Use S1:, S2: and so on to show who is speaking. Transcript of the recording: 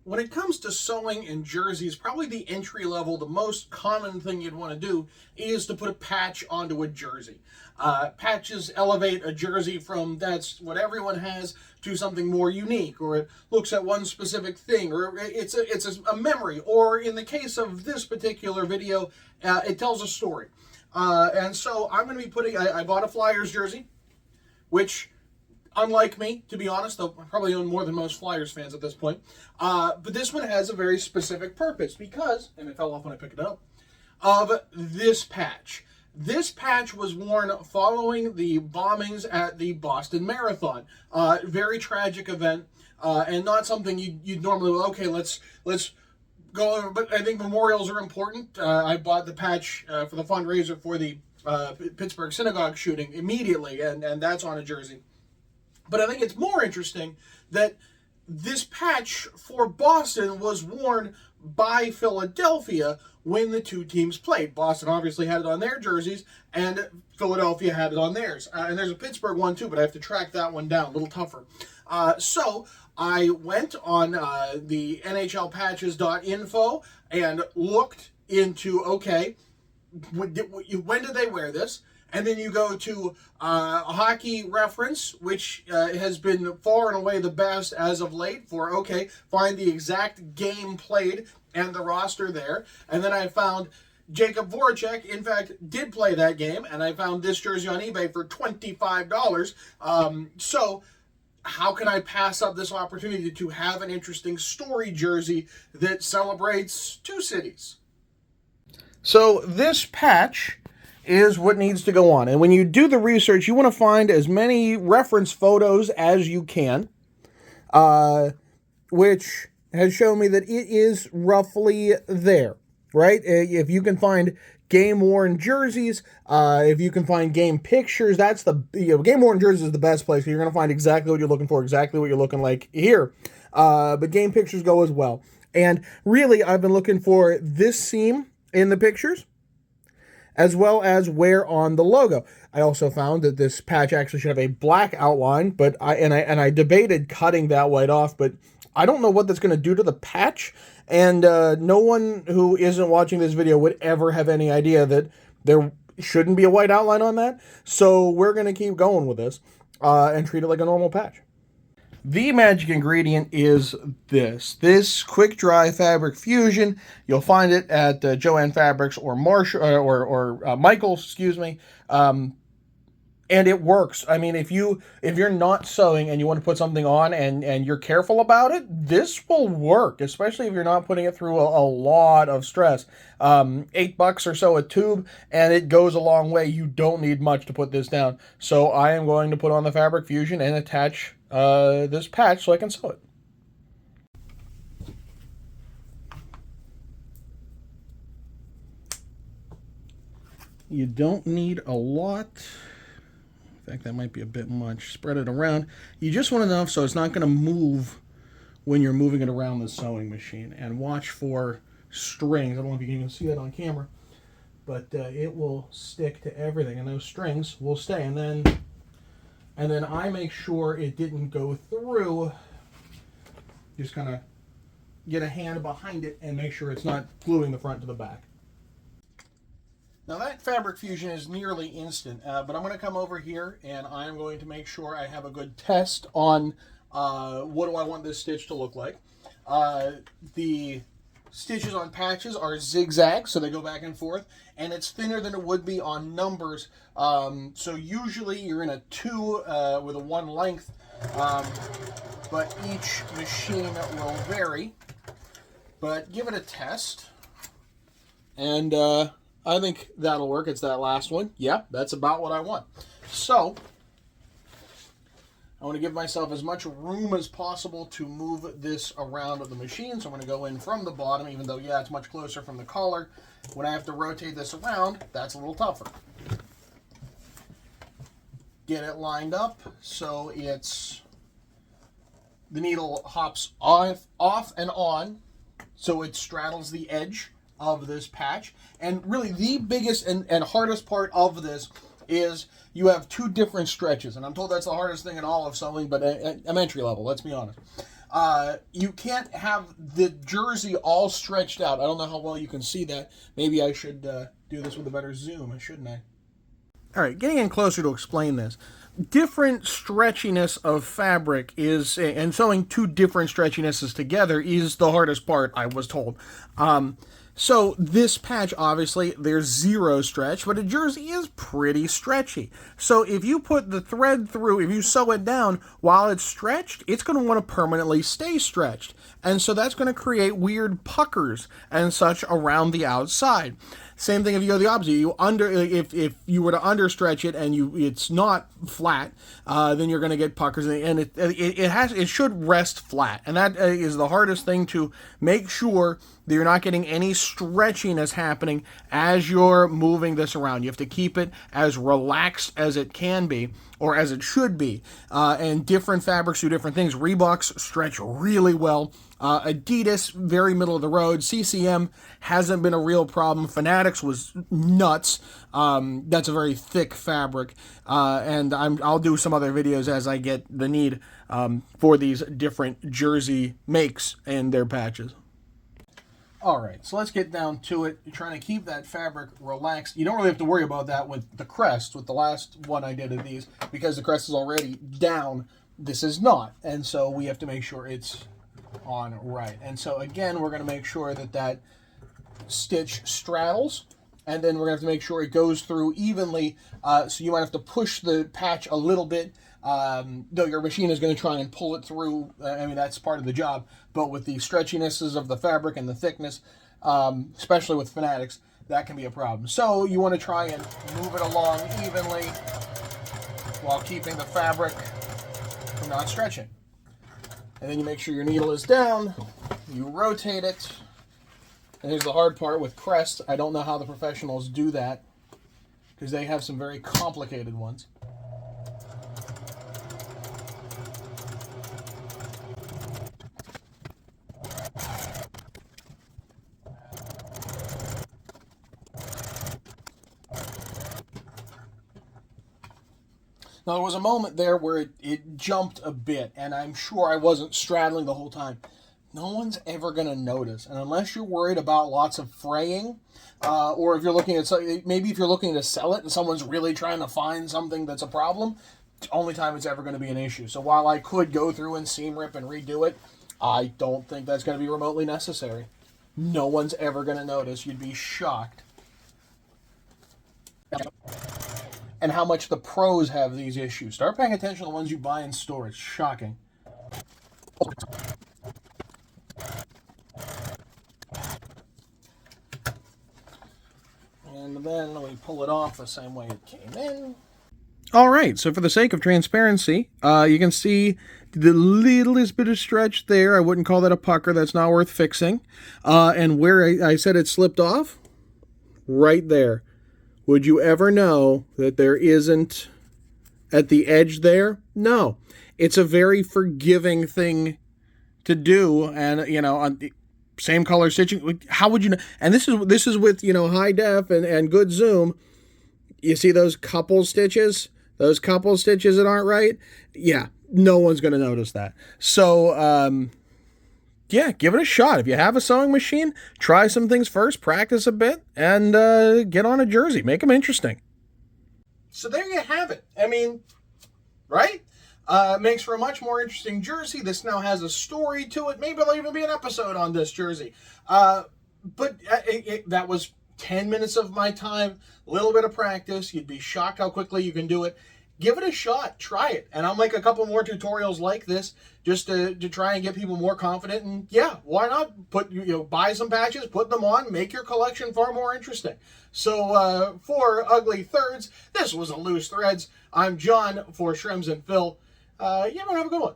S1: When it comes to sewing in jerseys, probably the entry level, the most common thing you'd want to do is to put a patch onto a jersey. Patches elevate a jersey from that's what everyone has to something more unique, or it looks at one specific thing, or it's a memory, or in the case of this particular video, it tells a story. And so I'm going to be putting, I bought a Flyers jersey, which, unlike me, to be honest, though I probably own more than most Flyers fans at this point, but this one has a very specific purpose because, and it fell off when I picked it up, of this patch. This patch was worn following the bombings at the Boston Marathon. Very tragic event, and not something you'd normally, okay, let's go over, but I think memorials are important. I bought the patch for the fundraiser for the Pittsburgh synagogue shooting immediately, and that's on a jersey. But I think it's more interesting that this patch for Boston was worn by Philadelphia when the two teams played. Boston obviously had it on their jerseys, and Philadelphia had it on theirs. And there's a Pittsburgh one too, but I have to track that one down, a little tougher. So I went on the NHLpatches.info and looked into, okay, when did they wear this? And then you go to Hockey Reference, which has been far and away the best as of late for, okay, find the exact game played and the roster there. And then I found Jacob Voracek, in fact, did play that game, and I found this jersey on eBay for $25. So how can I pass up this opportunity to have an interesting story jersey that celebrates two cities? So this patch is what needs to go on. And when you do the research, you want to find as many reference photos as you can, which has shown me that it is roughly there, right? If you can find game-worn jerseys, if you can find game pictures, that's the, game-worn jerseys is the best place. You're going to find exactly what you're looking for, exactly what you're looking like here. But game pictures go as well. And really, I've been looking for this seam in the pictures, as well as wear on the logo. I also found that this patch actually should have a black outline, but I debated cutting that white off, but I don't know what that's going to do to the patch, and no one who isn't watching this video would ever have any idea that there shouldn't be a white outline on that, so we're going to keep going with this and treat it like a normal patch. The magic ingredient is this quick dry fabric fusion. You'll find it at Joann Fabrics or Marshall or Michael's, excuse me. And it works. I mean, if you're not sewing and you want to put something on and you're careful about it, this will work, especially if you're not putting it through a lot of stress. $8 or so a tube, and it goes a long way. You don't need much to put this down. So I am going to put on the fabric fusion and attach this patch so I can sew it. You don't need a lot. In fact, that might be a bit much. Spread it around. You just want enough so it's not going to move when you're moving it around the sewing machine. And watch for strings. I don't know if you can even see that on camera, but it will stick to everything, and those strings will stay. And then I make sure it didn't go through. Just kind of get a hand behind it and make sure it's not gluing the front to the back. Now that fabric fusion is nearly instant, but I'm going to come over here and I'm going to make sure I have a good test on what do I want this stitch to look like. The stitches on patches are zigzag, so they go back and forth, and it's thinner than it would be on numbers. So usually you're in a 2 with a 1 length, but each machine will vary. But give it a test, and I think that'll work. It's that last one. Yeah, that's about what I want. So I want to give myself as much room as possible to move this around the machine. So I'm going to go in from the bottom, even though, yeah, it's much closer from the collar. When I have to rotate this around, that's a little tougher. Get it lined up so it's, the needle hops off and on, so it straddles the edge of this patch. And really the biggest and hardest part of this is you have 2 different stretches, and I'm told that's the hardest thing in all of sewing, but I'm entry level, let's be honest. You can't have the jersey all stretched out. I don't know how well you can see that. Maybe I should do this with a better zoom, shouldn't I? All right, getting in closer to explain this. Different stretchiness of fabric is, and sewing two different stretchinesses together is the hardest part, I was told. So this patch, obviously, there's zero stretch, but a jersey is pretty stretchy. So if you put the thread through, if you sew it down while it's stretched, it's going to want to permanently stay stretched. And so that's going to create weird puckers and such around the outside. Same thing if you go the opposite. If you were to understretch it and it's not flat, then you're going to get puckers, and it should rest flat, and that is the hardest thing, to make sure that you're not getting any stretchiness happening as you're moving this around. You have to keep it as relaxed as it can be, or as it should be. And different fabrics do different things. Reeboks stretch really well. Adidas, very middle of the road. CCM hasn't been a real problem. Fanatics was nuts. That's a very thick fabric. And I'll do some other videos as I get the need for these different jersey makes and their patches. All right, so let's get down to it. You're trying to keep that fabric relaxed. You don't really have to worry about that with the crest, with the last one I did of these, because the crest is already down. This is not, and so we have to make sure it's on right. And so again, we're going to make sure that that stitch straddles, and then we're going to have to make sure it goes through evenly. So you might have to push the patch a little bit, though your machine is going to try and pull it through. I mean, that's part of the job. But with the stretchinesses of the fabric and the thickness, especially with Fanatics, that can be a problem. So you want to try and move it along evenly while keeping the fabric from not stretching. And then you make sure your needle is down, you rotate it. And here's the hard part with crests. I don't know how the professionals do that, because they have some very complicated ones. Now, there was a moment there where it jumped a bit, and I'm sure I wasn't straddling the whole time. No one's ever going to notice, and unless you're worried about lots of fraying, or if you're looking at, maybe if you're looking to sell it and someone's really trying to find something that's a problem, it's the only time it's ever going to be an issue. So while I could go through and seam rip and redo it, I don't think that's going to be remotely necessary. No one's ever going to notice. You'd be shocked. And how much the pros have these issues. Start paying attention to the ones you buy in store. It's shocking. And then we pull it off the same way it came in. All right, so for the sake of transparency, you can see the littlest bit of stretch there. I wouldn't call that a pucker. That's not worth fixing. And where I said it slipped off, right there. Would you ever know that there isn't at the edge there? No. It's a very forgiving thing to do, and on the same color stitching. How would you know? And this is with high def and good zoom. You see those couple stitches? Those couple stitches that aren't right? Yeah, no one's going to notice that. So yeah, give it a shot. If you have a sewing machine, try some things first, practice a bit, and get on a jersey. Make them interesting. So there you have it. I mean, right? Makes for a much more interesting jersey. This now has a story to it. Maybe there'll even be an episode on this jersey. But that was 10 minutes of my time, a little bit of practice. You'd be shocked how quickly you can do it. Give it a shot. Try it. And I'll make a couple more tutorials like this just to try and get people more confident. And yeah, why not buy some patches, put them on, make your collection far more interesting. So for Ugly Thirds, this was a Loose Threads. I'm John for Shrims and Phil. Everyone have a good one.